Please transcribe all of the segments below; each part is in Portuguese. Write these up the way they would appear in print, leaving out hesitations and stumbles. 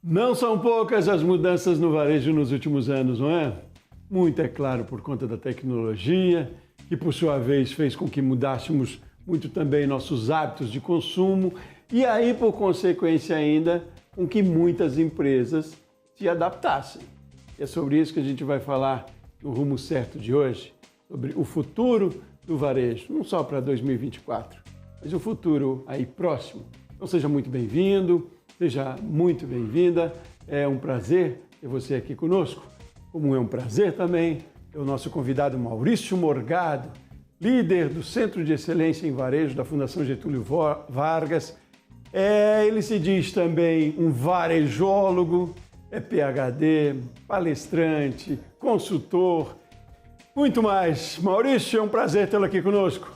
Não são poucas as mudanças no varejo nos últimos anos, não é? Muito, é claro, por conta da tecnologia, que por sua vez fez com que mudássemos muito também nossos hábitos de consumo e aí, por consequência ainda, com que muitas empresas se adaptassem. E é sobre isso que a gente vai falar no Rumo Certo de hoje, sobre o futuro do varejo, não só para 2024, mas o futuro aí próximo. Então seja muito bem-vindo, seja muito bem-vinda, é um prazer ter você aqui conosco, como é um prazer também ter o nosso convidado Maurício Morgado, líder do Centro de Excelência em Varejo da Fundação Getúlio Vargas. Ele se diz também um varejólogo, é PhD, palestrante, consultor, muito mais. Maurício, é um prazer tê-lo aqui conosco.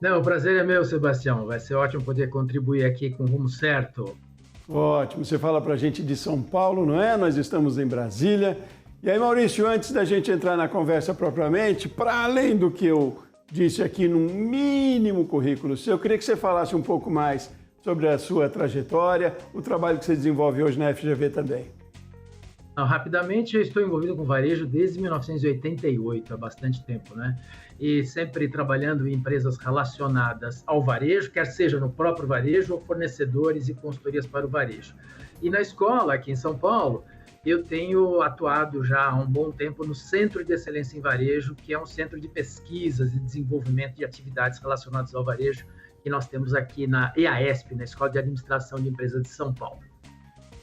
Não, o prazer é meu, Sebastião. Vai ser ótimo poder contribuir aqui com o Rumo Certo. Ótimo. Você fala para a gente de São Paulo, não é? Nós estamos em Brasília. E aí, Maurício, antes da gente entrar na conversa propriamente, para além do que eu disse aqui num mínimo currículo seu, eu queria que você falasse um pouco mais sobre a sua trajetória, o trabalho que você desenvolve hoje na FGV também. Rapidamente, eu estou envolvido com varejo desde 1988, há bastante tempo, né? E sempre trabalhando em empresas relacionadas ao varejo, quer seja no próprio varejo ou fornecedores e consultorias para o varejo. E na escola, aqui em São Paulo, eu tenho atuado já há um bom tempo no Centro de Excelência em Varejo, que é um centro de pesquisas e desenvolvimento de atividades relacionadas ao varejo, que nós temos aqui na EASP, na Escola de Administração de Empresas de São Paulo.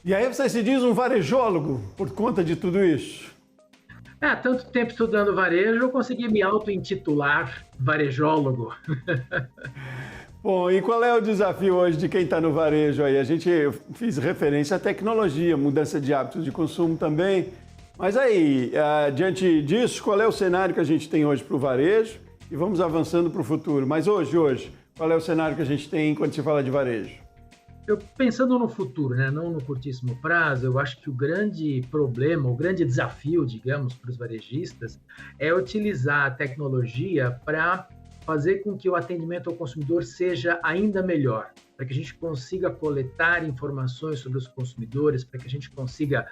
E aí você se diz um varejólogo por conta de tudo isso? Há tanto tempo estudando varejo, eu consegui me auto-intitular varejólogo. Bom, e qual é o desafio hoje de quem está no varejo aí? A gente fez referência à tecnologia, mudança de hábitos de consumo também. Mas aí, diante disso, qual é o cenário que a gente tem hoje para o varejo? E vamos avançando para o futuro. Mas hoje, qual é o cenário que a gente tem quando se fala de varejo? Eu pensando no futuro, né, não no curtíssimo prazo, eu acho que o grande problema, o grande desafio, digamos, para os varejistas é utilizar a tecnologia para fazer com que o atendimento ao consumidor seja ainda melhor, para que a gente consiga coletar informações sobre os consumidores, para que a gente consiga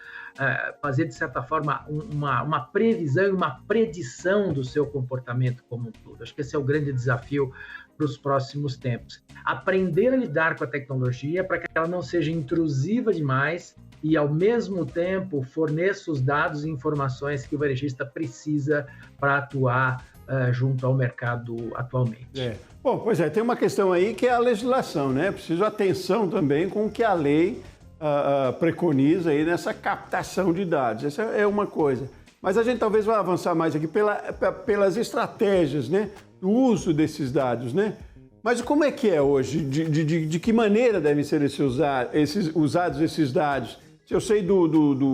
fazer, de certa forma, uma previsão e uma predição do seu comportamento como um todo. Acho que esse é o grande desafio para os próximos tempos. Aprender a lidar com a tecnologia para que ela não seja intrusiva demais e, ao mesmo tempo, forneça os dados e informações que o varejista precisa para atuar junto ao mercado atualmente. Bom, pois é, tem uma questão aí que é a legislação, né? Preciso atenção também com o que a lei preconiza aí nessa captação de dados. Essa é uma coisa. Mas a gente talvez vá avançar mais aqui pelas estratégias, né? Do uso desses dados, né? Mas como é que é hoje? De que maneira devem ser usados esses dados? Se eu sei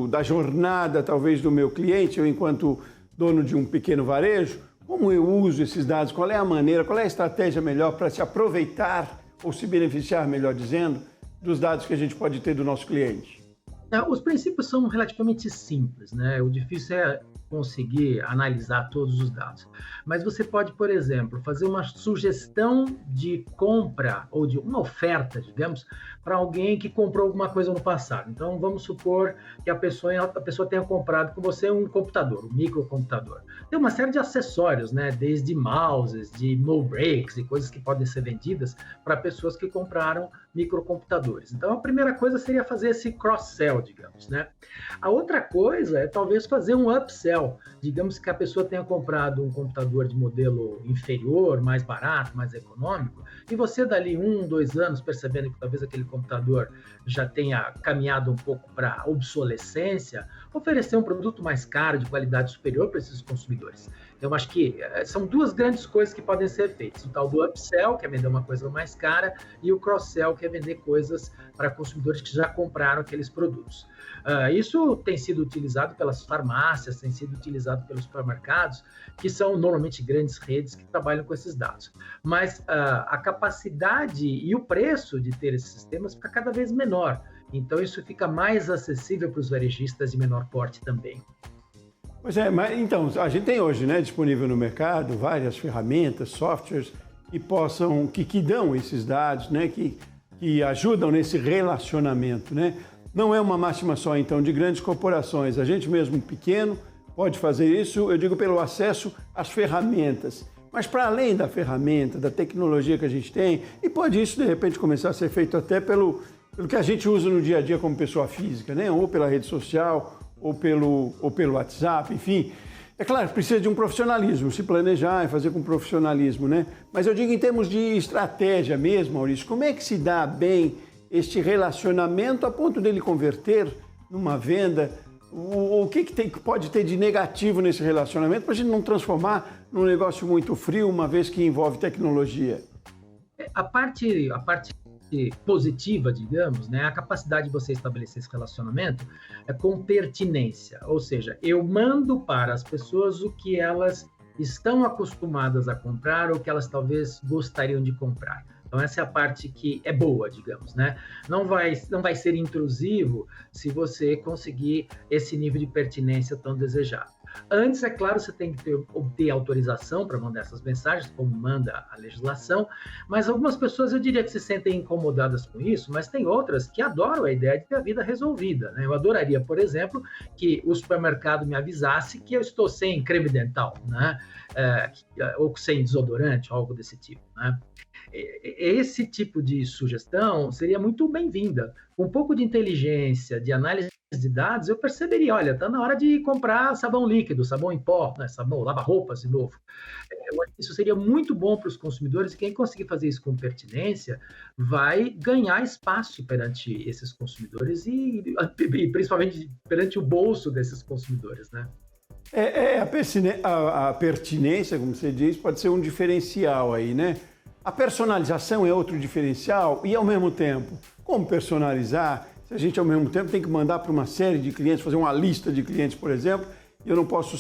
da jornada, talvez, do meu cliente, eu enquanto dono de um pequeno varejo, como eu uso esses dados? Qual é a maneira, qual é a estratégia melhor para se aproveitar ou se beneficiar, melhor dizendo, dos dados que a gente pode ter do nosso cliente? Os princípios são relativamente simples, né? O difícil é conseguir analisar todos os dados. Mas você pode, por exemplo, fazer uma sugestão de compra ou de uma oferta, digamos, para alguém que comprou alguma coisa no passado. Então, vamos supor que a pessoa tenha comprado com você um computador, um microcomputador. Tem uma série de acessórios, né? Desde mouses, de no breaks e coisas que podem ser vendidas para pessoas que compraram microcomputadores. Então, a primeira coisa seria fazer esse cross-sell, digamos, né? A outra coisa é talvez fazer um upsell. Digamos que a pessoa tenha comprado um computador de modelo inferior, mais barato, mais econômico, e você dali 1, 2 anos, percebendo que talvez aquele computador já tenha caminhado um pouco para obsolescência, oferecer um produto mais caro, de qualidade superior para esses consumidores. Então, acho que são duas grandes coisas que podem ser feitas. O tal do upsell, que é vender uma coisa mais cara, e o cross-sell, que é vender coisas para consumidores que já compraram aqueles produtos. Isso tem sido utilizado pelas farmácias, tem sido utilizado pelos supermercados, que são normalmente grandes redes que trabalham com esses dados. Mas a capacidade e o preço de ter esses sistemas fica cada vez menor. Então, isso fica mais acessível para os varejistas de menor porte também. Pois é, mas então, a gente tem hoje, né, disponível no mercado várias ferramentas, softwares que dão esses dados, né, que ajudam nesse relacionamento, né? Não é uma máxima só, então, de grandes corporações. A gente mesmo pequeno pode fazer isso, eu digo, pelo acesso às ferramentas. Mas para além da ferramenta, da tecnologia que a gente tem, e pode isso, de repente, começar a ser feito até pelo que a gente usa no dia a dia como pessoa física, né? Ou pela rede social, ou pelo WhatsApp, enfim. É claro, precisa de um profissionalismo, se planejar e fazer com profissionalismo, né? Mas eu digo em termos de estratégia mesmo, Maurício, como é que se dá bem este relacionamento a ponto dele converter numa venda? O que pode ter de negativo nesse relacionamento para a gente não transformar num negócio muito frio, uma vez que envolve tecnologia? A parte positiva, digamos, né, a capacidade de você estabelecer esse relacionamento é com pertinência, ou seja, eu mando para as pessoas o que elas estão acostumadas a comprar ou que elas talvez gostariam de comprar. Então, essa é a parte que é boa, digamos, né? Não vai ser intrusivo se você conseguir esse nível de pertinência tão desejado. Antes, é claro, você tem que obter autorização para mandar essas mensagens, como manda a legislação, mas algumas pessoas, eu diria que se sentem incomodadas com isso, mas tem outras que adoram a ideia de ter a vida resolvida, né? Eu adoraria, por exemplo, que o supermercado me avisasse que eu estou sem creme dental, né? Ou sem desodorante, algo desse tipo, né? Esse tipo de sugestão seria muito bem-vinda. Com um pouco de inteligência, de análise de dados, eu perceberia, olha, está na hora de comprar sabão líquido, sabão em pó, né, sabão, lava-roupas de novo. Eu acho que isso seria muito bom para os consumidores e quem conseguir fazer isso com pertinência vai ganhar espaço perante esses consumidores e principalmente perante o bolso desses consumidores, né? A pertinência, como você diz, pode ser um diferencial aí, né? A personalização é outro diferencial e, ao mesmo tempo, como personalizar? Se a gente, ao mesmo tempo, tem que mandar para uma série de clientes, fazer uma lista de clientes, por exemplo, e eu não posso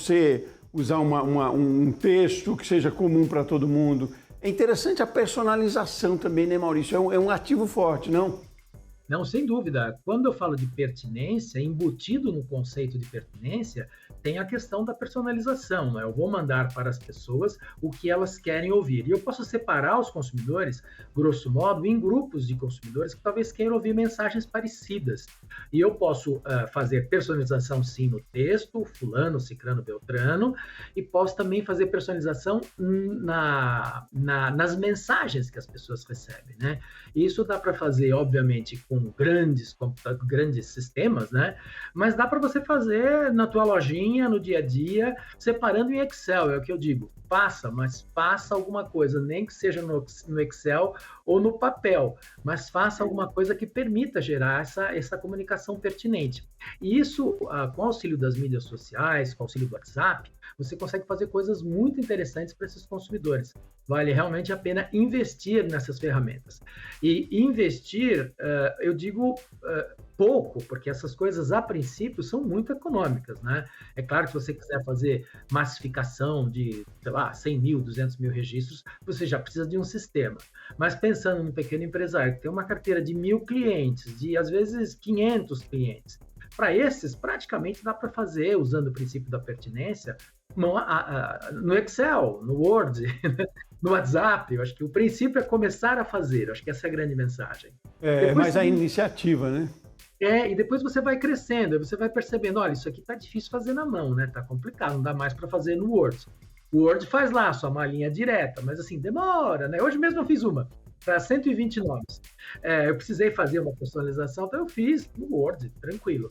usar um texto que seja comum para todo mundo. É interessante a personalização também, né, Maurício? É um ativo forte, não? Não, sem dúvida. Quando eu falo de pertinência, embutido no conceito de pertinência, tem a questão da personalização, né? Eu vou mandar para as pessoas o que elas querem ouvir. E eu posso separar os consumidores, grosso modo, em grupos de consumidores que talvez queiram ouvir mensagens parecidas. E eu posso fazer personalização, sim, no texto, fulano, cicrano, beltrano, e posso também fazer personalização nas mensagens que as pessoas recebem, né? E isso dá para fazer, obviamente, com grandes sistemas, né? Mas dá para você fazer na tua lojinha, no dia a dia, separando em Excel, é o que eu digo. Mas faça alguma coisa, nem que seja no Excel ou no papel, mas faça alguma coisa que permita gerar essa comunicação pertinente. E isso, com o auxílio das mídias sociais, com o auxílio do WhatsApp, você consegue fazer coisas muito interessantes para esses consumidores. Vale realmente a pena investir nessas ferramentas. E investir, eu digo pouco, porque essas coisas, a princípio, são muito econômicas, né? É claro que se você quiser fazer massificação de, sei lá, 100 mil, 200 mil registros, você já precisa de um sistema. Mas pensando no pequeno empresário, que tem uma carteira de 1.000 clientes, de, às vezes, 500 clientes, para esses, praticamente dá para fazer, usando o princípio da pertinência, no Excel, no Word, no WhatsApp. Eu acho que o princípio é começar a fazer. Eu acho que essa é a grande mensagem. Mas a iniciativa, né? E depois você vai crescendo, você vai percebendo, olha, isso aqui tá difícil fazer na mão, né? Tá complicado, não dá mais para fazer no Word. O Word faz lá a sua malinha direta, mas assim, demora, né? Hoje mesmo eu fiz uma para 120 nomes. Eu precisei fazer uma personalização, então eu fiz no Word, tranquilo.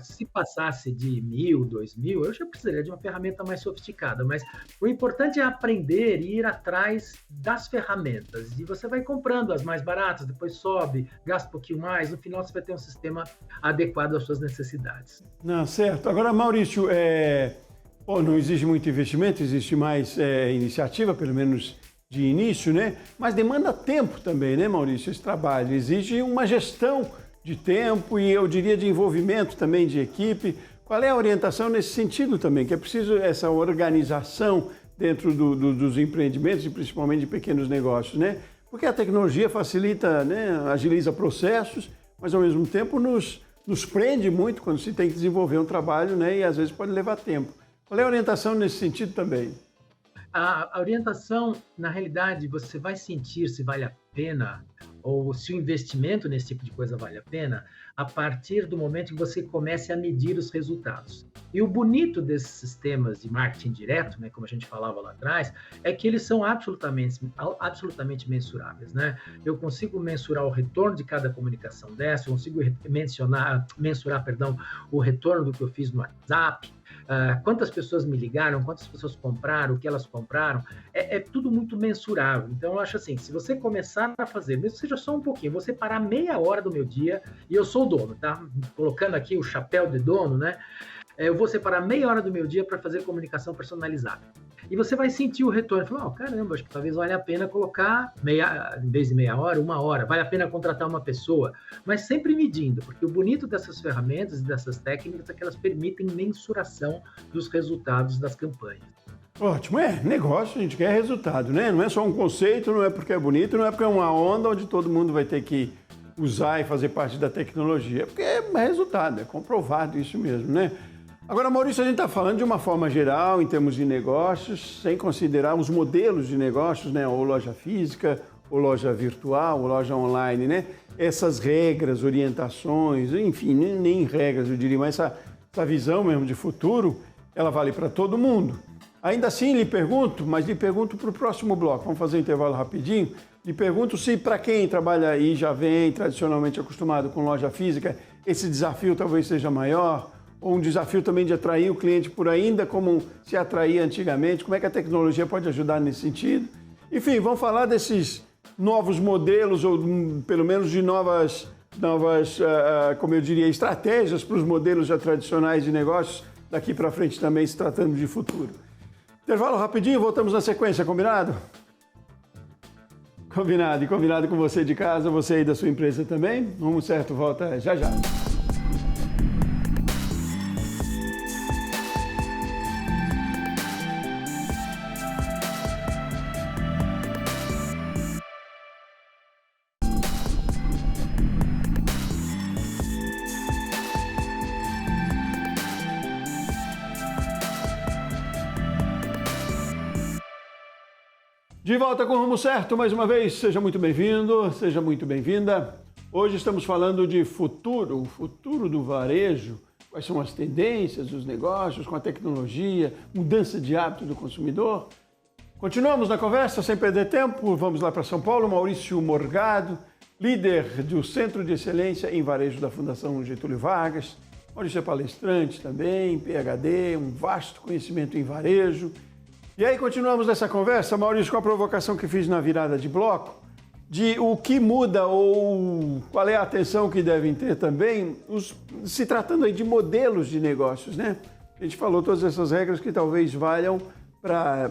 Se passasse de 1.000, 2.000, eu já precisaria de uma ferramenta mais sofisticada, mas o importante é aprender e ir atrás das ferramentas, e você vai comprando as mais baratas, depois sobe, gasta um pouquinho mais, no final você vai ter um sistema adequado às suas necessidades. Não, certo. Agora, Maurício, não exige muito investimento, existe mais iniciativa, pelo menos de início, né? Mas demanda tempo também, né, Maurício? Esse trabalho exige uma gestão de tempo e, eu diria, de envolvimento também de equipe. Qual é a orientação nesse sentido também? Que é preciso essa organização dentro dos empreendimentos e principalmente de pequenos negócios, né? Porque a tecnologia facilita, né, agiliza processos, mas ao mesmo tempo nos prende muito quando se tem que desenvolver um trabalho, né? E às vezes pode levar tempo. Qual é a orientação nesse sentido também? A orientação, na realidade, você vai sentir se vale a pena ou se o investimento nesse tipo de coisa vale a pena, a partir do momento que você comece a medir os resultados. E o bonito desses sistemas de marketing direto, né, como a gente falava lá atrás, é que eles são absolutamente mensuráveis, né? Eu consigo mensurar o retorno de cada comunicação dessa, eu consigo mensurar, o retorno do que eu fiz no WhatsApp, quantas pessoas me ligaram, quantas pessoas compraram, o que elas compraram, é tudo muito mensurável. Então, eu acho assim, se você começar a fazer, mesmo que seja só um pouquinho, você parar meia hora do meu dia, e eu sou o dono, tá? Colocando aqui o chapéu de dono, né? Eu vou separar meia hora do meu dia para fazer comunicação personalizada. E você vai sentir o retorno. Falar, caramba, acho que talvez valha a pena colocar, em vez de meia hora, uma hora. Vale a pena contratar uma pessoa. Mas sempre medindo, porque o bonito dessas ferramentas e dessas técnicas é que elas permitem mensuração dos resultados das campanhas. Ótimo, negócio, a gente quer resultado, né? Não é só um conceito, não é porque é bonito, não é porque é uma onda onde todo mundo vai ter que usar e fazer parte da tecnologia. É porque é resultado, é comprovado isso mesmo, né? Agora, Maurício, a gente está falando de uma forma geral, em termos de negócios, sem considerar os modelos de negócios, né? Ou loja física, ou loja virtual, ou loja online, né? Essas regras, orientações, enfim, nem regras, eu diria, mas essa visão mesmo de futuro, ela vale para todo mundo. Ainda assim, lhe pergunto para o próximo bloco, vamos fazer um intervalo rapidinho, lhe pergunto se para quem trabalha aí, já vem tradicionalmente acostumado com loja física, esse desafio talvez seja maior, ou um desafio também de atrair o cliente por ainda como se atraía antigamente, como é que a tecnologia pode ajudar nesse sentido. Enfim, vamos falar desses novos modelos, ou pelo menos de novas como eu diria, estratégias para os modelos já tradicionais de negócios, daqui para frente também se tratando de futuro. Intervalo rapidinho, voltamos na sequência, combinado? Combinado, e combinado com você de casa, você aí da sua empresa também. Rumo Certo volta já já. De volta com o Rumo Certo, mais uma vez, seja muito bem-vindo, seja muito bem-vinda. Hoje estamos falando de futuro, o futuro do varejo, quais são as tendências dos negócios com a tecnologia, mudança de hábito do consumidor. Continuamos na conversa, sem perder tempo, vamos lá para São Paulo, Maurício Morgado, líder do Centro de Excelência em Varejo da Fundação Getúlio Vargas. Maurício é palestrante também, PhD, um vasto conhecimento em varejo. E aí continuamos nessa conversa, Maurício, com a provocação que fiz na virada de bloco, de o que muda ou qual é a atenção que devem ter também, se tratando aí de modelos de negócios, né? A gente falou todas essas regras que talvez valham para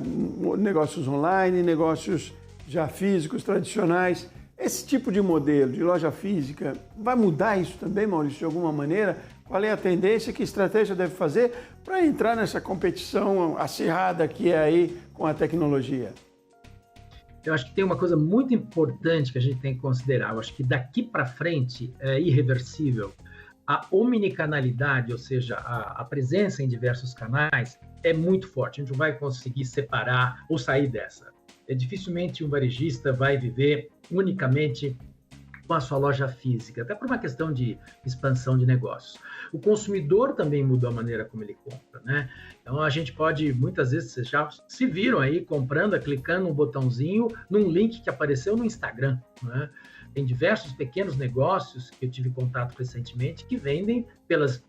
negócios online, negócios já físicos, tradicionais. Esse tipo de modelo de loja física vai mudar isso também, Maurício, de alguma maneira? Qual é a tendência, que estratégia deve fazer para entrar nessa competição acirrada que é aí com a tecnologia? Eu acho que tem uma coisa muito importante que a gente tem que considerar. Eu acho que daqui para frente é irreversível. A omnicanalidade, ou seja, a presença em diversos canais, é muito forte. A gente não vai conseguir separar ou sair dessa. Dificilmente um varejista vai viver unicamente com a sua loja física, até por uma questão de expansão de negócios. O consumidor também mudou a maneira como ele compra, né? Então a gente pode, muitas vezes, vocês já se viram aí comprando, clicando um botãozinho num link que apareceu no Instagram, né? Tem diversos pequenos negócios que eu tive contato recentemente que vendem pelas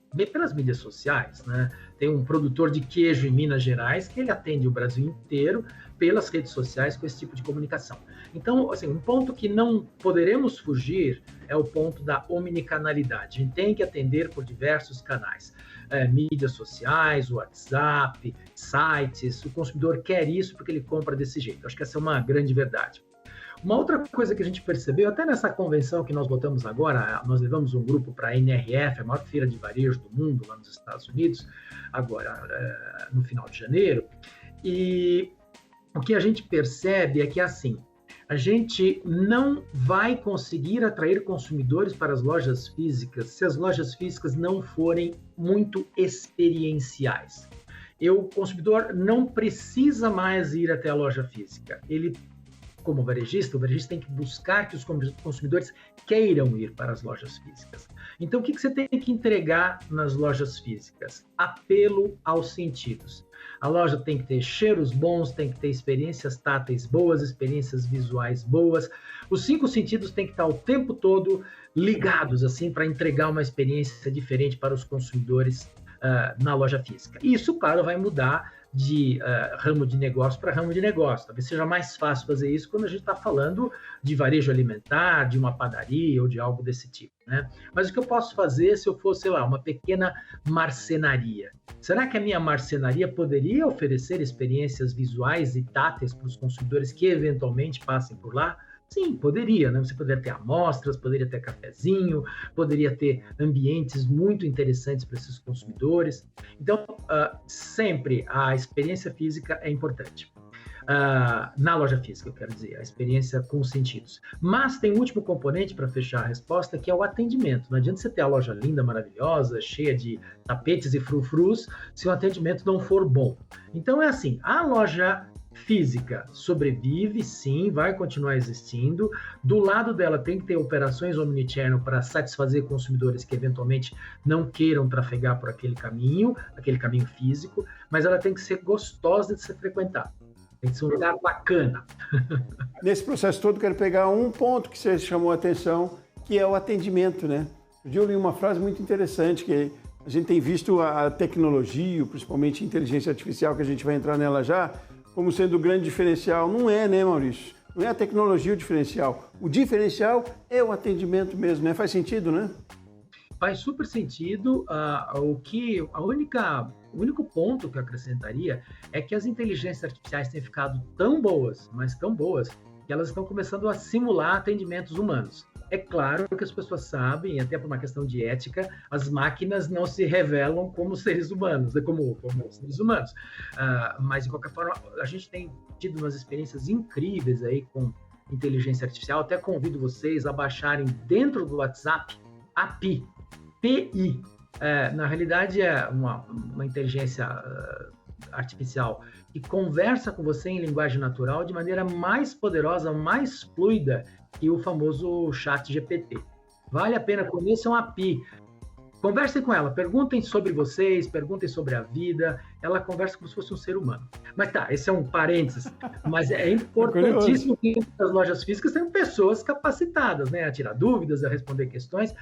mídias sociais, né? Tem um produtor de queijo em Minas Gerais que ele atende o Brasil inteiro pelas redes sociais com esse tipo de comunicação. Então, assim, um ponto que não poderemos fugir é o ponto da omnicanalidade. A gente tem que atender por diversos canais. Mídias sociais, WhatsApp, sites. O consumidor quer isso porque ele compra desse jeito. Acho que essa é uma grande verdade. Uma outra coisa que a gente percebeu, até nessa convenção que nós botamos agora, nós levamos um grupo para a NRF, a maior feira de varejo do mundo, lá nos Estados Unidos, agora no final de janeiro, e o que a gente percebe é que, assim, a gente não vai conseguir atrair consumidores para as lojas físicas se as lojas físicas não forem muito experienciais. O consumidor não precisa mais ir até a loja física, ele como varejista, o varejista tem que buscar que os consumidores queiram ir para as lojas físicas. Então, o que você tem que entregar nas lojas físicas? Apelo aos sentidos. A loja tem que ter cheiros bons, tem que ter experiências táteis boas, experiências visuais boas. Os 5 sentidos têm que estar o tempo todo ligados, assim, para entregar uma experiência diferente para os consumidores na loja física. E isso, claro, vai mudar de ramo de negócio para ramo de negócio. Talvez seja mais fácil fazer isso quando a gente está falando de varejo alimentar, de uma padaria ou de algo desse tipo, né? Mas o que eu posso fazer se eu fosse, sei lá, uma pequena marcenaria? Será que a minha marcenaria poderia oferecer experiências visuais e táteis para os consumidores que eventualmente passem por lá? Sim, poderia, né? Você poderia ter amostras, poderia ter cafezinho, poderia ter ambientes muito interessantes para esses consumidores. Então, sempre a experiência física é importante. Na loja física, eu quero dizer, a experiência com os sentidos. Mas tem um último componente para fechar a resposta, que é o atendimento. Não adianta você ter a loja linda, maravilhosa, cheia de tapetes e frufrus, se o atendimento não for bom. Então, é assim, a loja física sobrevive, sim, vai continuar existindo. Do lado dela tem que ter operações omnichannel para satisfazer consumidores que eventualmente não queiram trafegar por aquele caminho físico, mas ela tem que ser gostosa de ser frequentada. Tem que ser um lugar bacana. Nesse processo todo, quero pegar um ponto que você chamou a atenção, que é o atendimento, né? Eu li uma frase muito interessante, que a gente tem visto a tecnologia, principalmente a inteligência artificial, que a gente vai entrar nela já, como sendo o grande diferencial. Não é, né, Maurício? Não é a tecnologia o diferencial. O diferencial é o atendimento mesmo, né? Faz sentido, né? Faz super sentido. O único ponto que eu acrescentaria é que as inteligências artificiais têm ficado tão boas, mas tão boas, que elas estão começando a simular atendimentos humanos. É claro que as pessoas sabem, até por uma questão de ética, as máquinas não se revelam como seres humanos, como seres humanos. Mas, de qualquer forma, a gente tem tido umas experiências incríveis aí com inteligência artificial. Até convido vocês a baixarem dentro do WhatsApp API, PI. Na realidade, é uma inteligência artificial que conversa com você em linguagem natural de maneira mais poderosa, mais fluida que o famoso chat GPT. Vale a pena, conheçam a API. Conversem com ela, perguntem sobre vocês, perguntem sobre a vida. Ela conversa como se fosse um ser humano. Mas tá, esse é um parênteses. Mas é importantíssimo que as lojas físicas tenham pessoas capacitadas, né? A tirar dúvidas, a responder questões.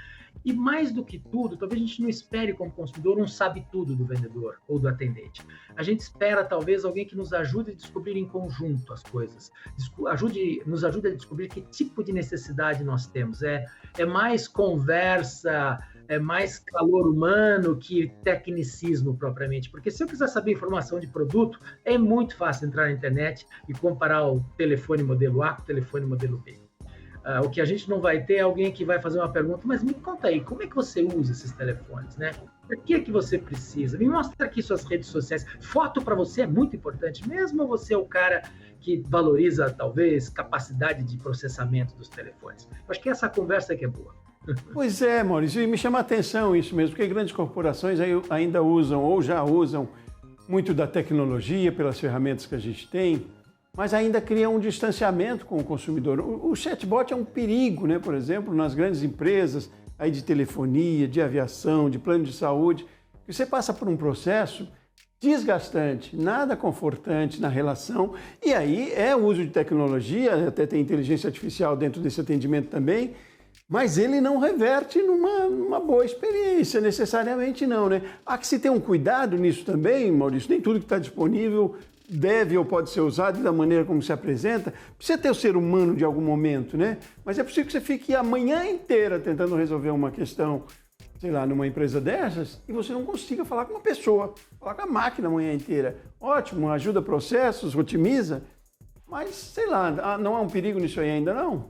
E mais do que tudo, talvez a gente não espere como consumidor um sabe-tudo do vendedor ou do atendente. A gente espera talvez alguém que nos ajude a descobrir em conjunto as coisas. Nos ajude a descobrir que tipo de necessidade nós temos. É mais conversa, é mais calor humano que tecnicismo propriamente. Porque se eu quiser saber informação de produto, é muito fácil entrar na internet e comparar o telefone modelo A com o telefone modelo B. O que a gente não vai ter é alguém que vai fazer uma pergunta, mas me conta aí, como é que você usa esses telefones, né? Por que você precisa? Me mostra aqui suas redes sociais. Foto para você é muito importante, mesmo você é o cara que valoriza, talvez, capacidade de processamento dos telefones. Eu acho que essa conversa que é boa. Pois é, Maurício, e me chama a atenção isso mesmo, porque grandes corporações ainda usam, ou já usam, muito da tecnologia pelas ferramentas que a gente tem, mas ainda cria um distanciamento com o consumidor. O chatbot é um perigo, né? Por exemplo, nas grandes empresas aí de telefonia, de aviação, de plano de saúde, que você passa por um processo desgastante, nada confortante na relação, e aí é o uso de tecnologia, até tem inteligência artificial dentro desse atendimento também, mas ele não reverte numa boa experiência, necessariamente não, né? Há que se ter um cuidado nisso também, Maurício, nem tudo que está disponível deve ou pode ser usado da maneira como se apresenta. Precisa ter o ser humano de algum momento, né? Mas é possível que você fique a manhã inteira tentando resolver uma questão, sei lá, numa empresa dessas, e você não consiga falar com uma pessoa, falar com a máquina a manhã inteira. Ótimo, ajuda processos, otimiza, mas, sei lá, não há um perigo nisso aí ainda, não?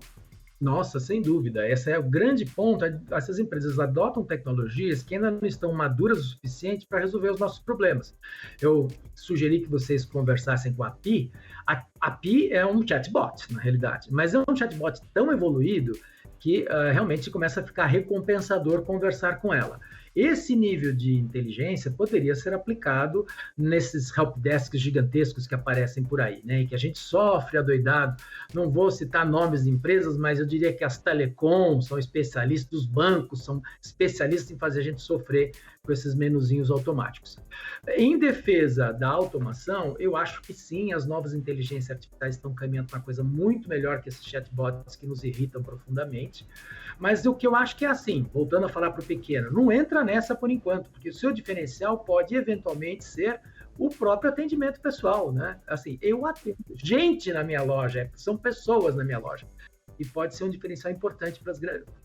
Nossa, sem dúvida. Esse é o grande ponto. Essas empresas adotam tecnologias que ainda não estão maduras o suficiente para resolver os nossos problemas. Eu sugeri que vocês conversassem com a API. A API é um chatbot, na realidade, mas é um chatbot tão evoluído que realmente começa a ficar recompensador conversar com ela. Esse nível de inteligência poderia ser aplicado nesses helpdesks gigantescos que aparecem por aí, né? E que a gente sofre adoidado. Não vou citar nomes de empresas, mas eu diria que as telecom são especialistas, os bancos são especialistas em fazer a gente sofrer com esses menuzinhos automáticos. Em defesa da automação, eu acho que sim, as novas inteligências artificiais estão caminhando para uma coisa muito melhor que esses chatbots que nos irritam profundamente. Mas o que eu acho que é assim, voltando a falar para o pequeno, não entra nessa por enquanto, porque o seu diferencial pode eventualmente ser o próprio atendimento pessoal, né? Assim, eu atendo gente na minha loja, são pessoas na minha loja, e pode ser um diferencial importante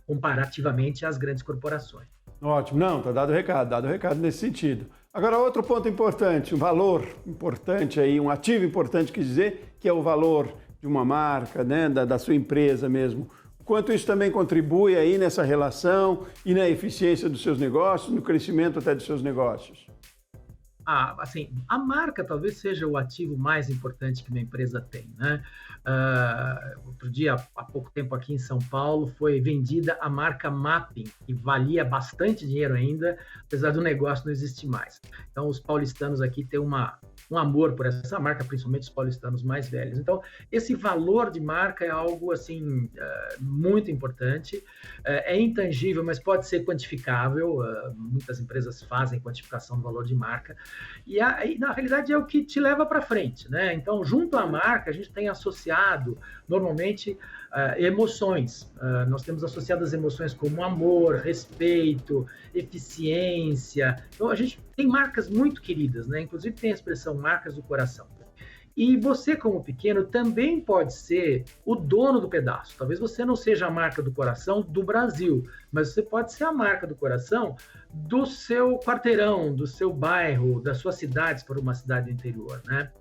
comparativamente às grandes corporações. Ótimo, não, está dado o recado nesse sentido. Agora, outro ponto importante, um valor importante aí, um ativo importante que dizer, que é o valor de uma marca, né, da sua empresa mesmo. Quanto isso também contribui aí nessa relação e na eficiência dos seus negócios, no crescimento até dos seus negócios? Assim, a marca talvez seja o ativo mais importante que uma empresa tem, né? Outro dia, há pouco tempo aqui em São Paulo, foi vendida a marca Mapping, que valia bastante dinheiro ainda, apesar do negócio não existir mais. Então, os paulistanos aqui têm um amor por essa marca, principalmente os paulistanos mais velhos. Então, esse valor de marca é algo, assim, muito importante. É intangível, mas pode ser quantificável. Muitas empresas fazem quantificação do valor de marca. E aí, na realidade, é o que te leva para frente, né? Então, junto à marca, a gente tem associado, normalmente, emoções. Nós temos associado as emoções como amor, respeito, eficiência. Então, a gente tem marcas muito queridas, né? Inclusive, tem a expressão marcas do coração. E você, como pequeno, também pode ser o dono do pedaço. Talvez você não seja a marca do coração do Brasil, mas você pode ser a marca do coração do seu quarteirão, do seu bairro, da sua cidade, se for uma cidade do interior, né?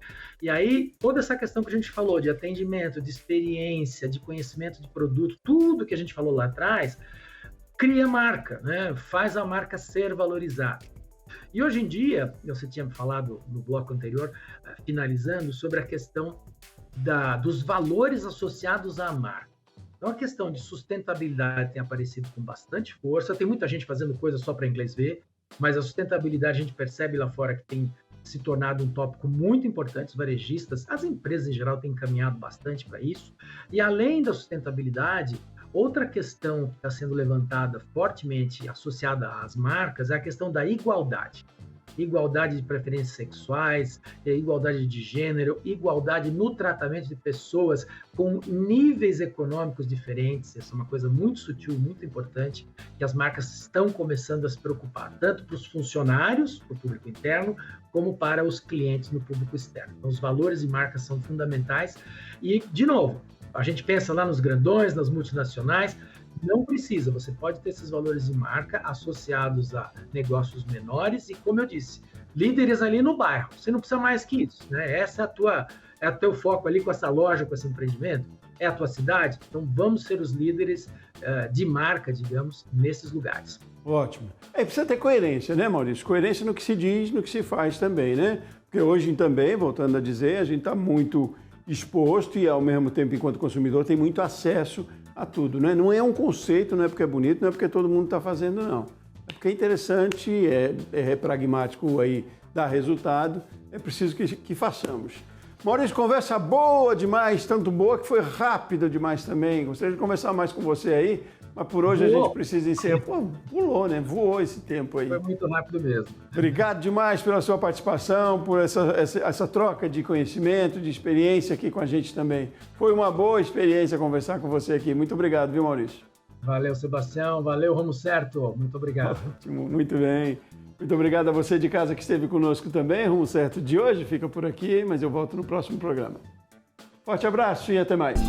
E aí, toda essa questão que a gente falou de atendimento, de experiência, de conhecimento de produto, tudo que a gente falou lá atrás, cria marca, né? Faz a marca ser valorizada. E hoje em dia, você tinha falado no bloco anterior, finalizando, sobre a questão dos valores associados à marca. Então, a questão de sustentabilidade tem aparecido com bastante força. Tem muita gente fazendo coisa só para inglês ver, mas a sustentabilidade a gente percebe lá fora que tem se tornado um tópico muito importante. Os varejistas, as empresas em geral têm caminhado bastante para isso. E além da sustentabilidade, outra questão que está sendo levantada fortemente associada às marcas é a questão da igualdade. Igualdade de preferências sexuais, igualdade de gênero, igualdade no tratamento de pessoas com níveis econômicos diferentes. Essa é uma coisa muito sutil, muito importante, que as marcas estão começando a se preocupar, tanto para os funcionários, para o público interno, como para os clientes no público externo. Então, os valores de marca são fundamentais. E, de novo, a gente pensa lá nos grandões, nas multinacionais, não precisa, você pode ter esses valores de marca associados a negócios menores e, como eu disse, líderes ali no bairro. Você não precisa mais que isso, né? Essa é o teu foco ali com essa loja, com esse empreendimento, é a tua cidade. Então, vamos ser os líderes de marca, digamos, nesses lugares. Ótimo. Precisa ter coerência, né, Maurício? Coerência no que se diz, no que se faz também, né? Porque hoje também, voltando a dizer, a gente está muito exposto e, ao mesmo tempo, enquanto consumidor, tem muito acesso a tudo, né? Não é um conceito, não é porque é bonito, não é porque todo mundo está fazendo, não. É porque é interessante, é pragmático aí, dá resultado, é preciso que façamos. Maurício, conversa boa demais, tanto boa que foi rápida demais também. Gostaria de conversar mais com você aí, mas por hoje a gente precisa encerrar. Pulou, né? Voou esse tempo aí. Foi muito rápido mesmo. Obrigado demais pela sua participação, por essa troca de conhecimento, de experiência aqui com a gente também. Foi uma boa experiência conversar com você aqui. Muito obrigado, viu, Maurício? Valeu, Sebastião. Valeu, Rumo Certo. Muito obrigado. Ótimo, muito bem. Muito obrigado a você de casa que esteve conosco também. Rumo Certo de hoje fica por aqui, mas eu volto no próximo programa. Forte abraço e até mais.